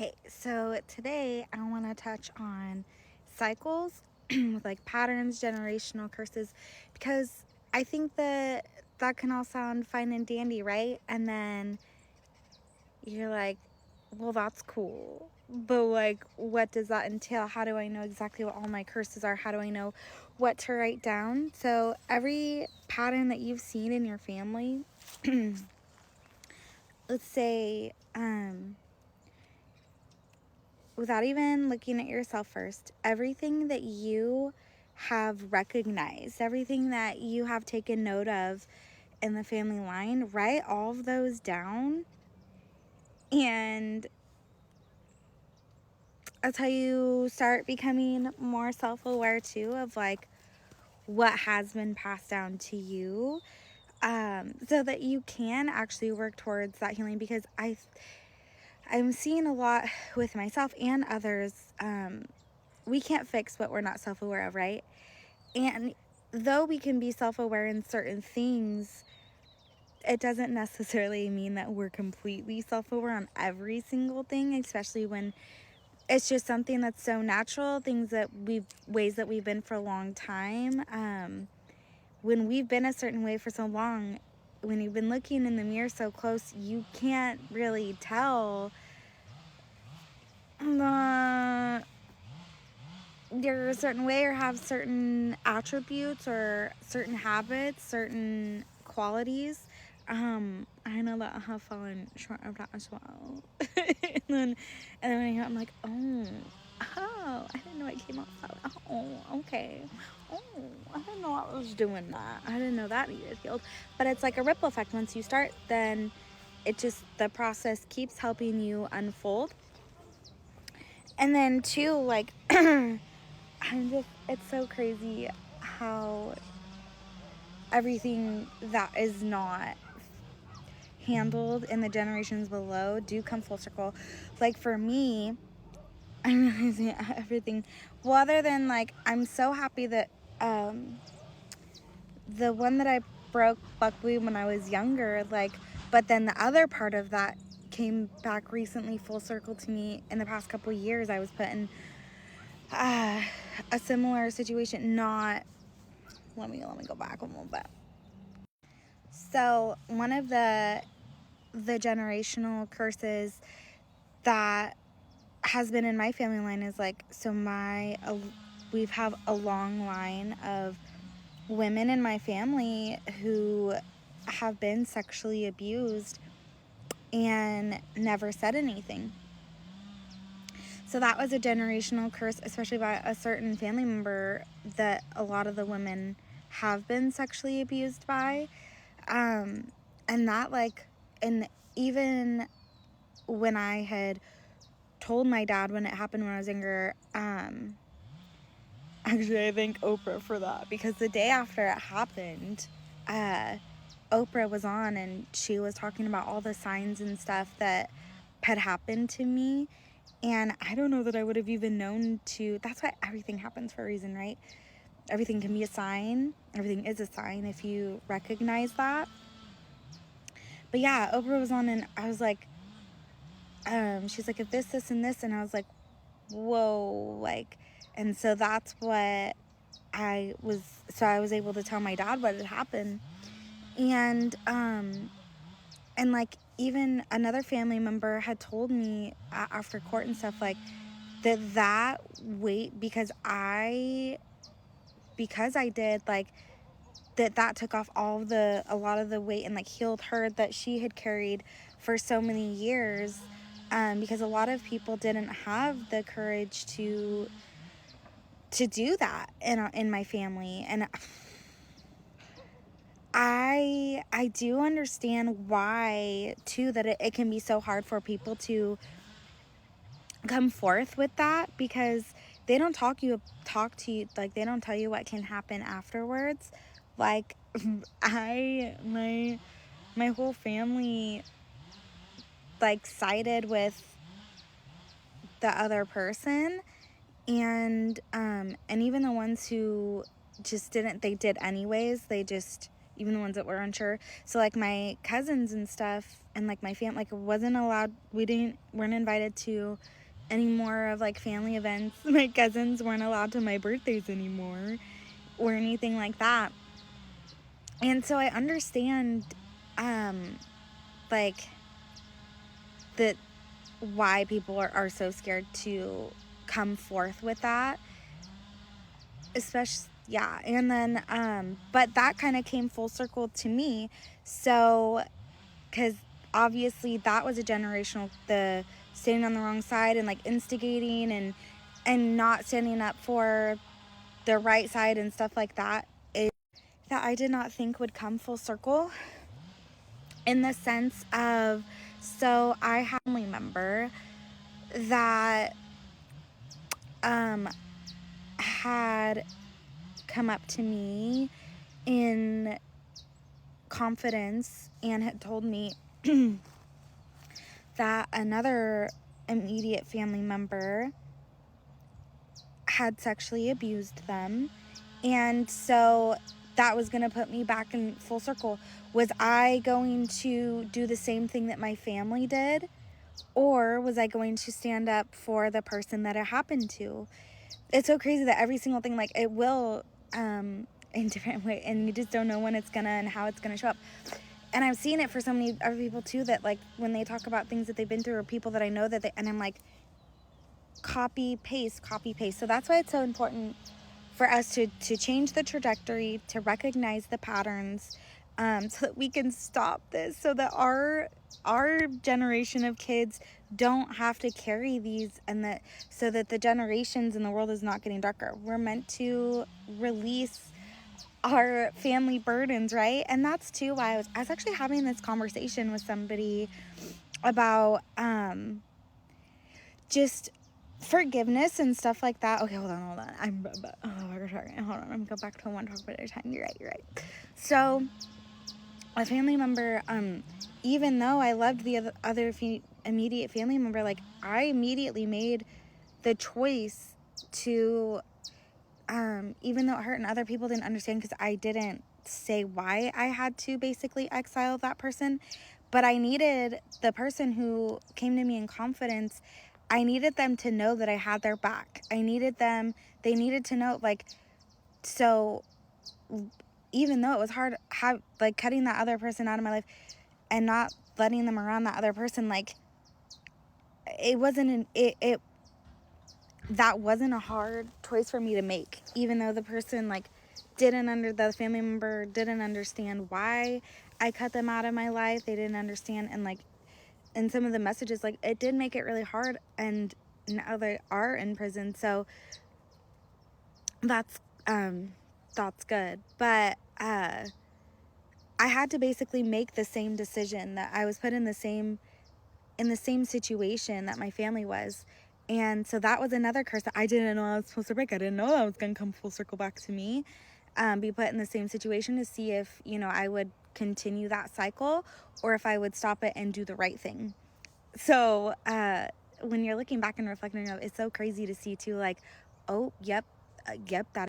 Okay, so today I want to touch on cycles with like patterns, generational curses, because I think that can all sound fine and dandy, right? And then you're like, well, that's cool. But like, what does that entail? How do I know exactly what all my curses are? How do I know what to write down? So every pattern that you've seen in your family, let's say, without even looking at yourself first, everything that you have recognized, everything that you have taken note of in the family line, write all of those down. And that's how you start becoming more self-aware too of like what has been passed down to you, so that you can actually work towards that healing. Because I'm seeing a lot with myself and others, we can't fix what we're not self-aware of, right? And though we can be self-aware in certain things, it doesn't necessarily mean that we're completely self-aware on every single thing, especially when it's just something that's so natural, ways that we've been for a long time. When we've been a certain way for so long, when you've been looking in the mirror so close, you can't really tell you're a certain way or have certain attributes or certain habits, certain qualities. I know that I have fallen short of that as well. and then when I hear it, I'm like, oh, I didn't know it came out so. Oh, okay. Oh, I didn't know I was doing that. I didn't know that needed healed. But it's like a ripple effect. Once you start, then the process keeps helping you unfold. And then too, like, it's so crazy how everything that is not handled in the generations below do come full circle. Like for me, I'm realizing everything. Well, other than like, I'm so happy that the one that I broke luckily when I was younger, like, but then the other part of that came back recently full circle to me in the past couple years. I was put in a similar situation. Not let me go back a little bit. So one of the generational curses that has been in my family line is like, so we've have a long line of women in my family who have been sexually abused and never said anything. So that was a generational curse, especially by a certain family member that a lot of the women have been sexually abused by. And that, like, and even when I had told my dad when it happened when I was younger, actually, I thank Oprah for that, because the day after it happened, Oprah was on and she was talking about all the signs and stuff that had happened to me. And I don't know that I would have even known that's why everything happens for a reason, right? Everything can be a sign. Everything is a sign if you recognize that. But yeah, Oprah was on and I was like, she's like, if this, and this. And I was like, whoa, like, and so that's what I was able to tell my dad what had happened. And like, even another family member had told me after court and stuff, like, that weight, because I did, like, that took off a lot of the weight and like healed her that she had carried for so many years, because a lot of people didn't have the courage to do that in my family. And I do understand why too, that it can be so hard for people to come forth with that, because they don't talk to you, like, they don't tell you what can happen afterwards. Like, my whole family, like, sided with the other person, and even the ones who just didn't, they did anyways. They just, even the ones that were unsure. So like my cousins and stuff, and like my family, like wasn't allowed, weren't invited to any more of like family events. My cousins weren't allowed to my birthdays anymore or anything like that. And so I understand like that why people are so scared to come forth with that, especially, yeah. And then but that kind of came full circle to me. So because obviously that was a generational, the standing on the wrong side and like instigating and not standing up for the right side and stuff like that, is that I did not think would come full circle, in the sense of, so I had a family member that had come up to me in confidence and had told me that another immediate family member had sexually abused them. And so that was going to put me back in full circle. Was I going to do the same thing that my family did? Or was I going to stand up for the person that it happened to? It's so crazy that every single thing, like, it will in different way, and you just don't know when it's gonna and how it's gonna show up. And I've seen it for so many other people too, that like when they talk about things that they've been through, or people that I know that they, and I'm like, copy paste. So that's why it's so important for us to change the trajectory, to recognize the patterns, so that we can stop this, so that our generation of kids don't have to carry these, and that so that the generations in the world is not getting darker. We're meant to release our family burdens, right? And that's too why I was actually having this conversation with somebody about just forgiveness and stuff like that. Okay, hold on. Hold on, I'm gonna go back to one talk at a time. You're right. So a family member, even though I loved the other immediate family member, like, I immediately made the choice to, even though it hurt and other people didn't understand, because I didn't say why I had to basically exile that person, but I needed the person who came to me in confidence, I needed them to know that I had their back. They needed to know, like, so even though it was hard, like, cutting that other person out of my life and not letting them around that other person, like, it wasn't that wasn't a hard choice for me to make, even though the person, like, the family member didn't understand why I cut them out of my life. They didn't understand, and like, and some of the messages, like, it did make it really hard, and now they are in prison. So that's good. But I had to basically make the same decision, that I was put in the same situation that my family was. And so that was another curse that I didn't know I was supposed to break. I didn't know that was going to come full circle back to me, be put in the same situation, to see if, I would continue that cycle, or if I would stop it and do the right thing. So when you're looking back and reflecting, it's so crazy to see too, like, oh, yep, that is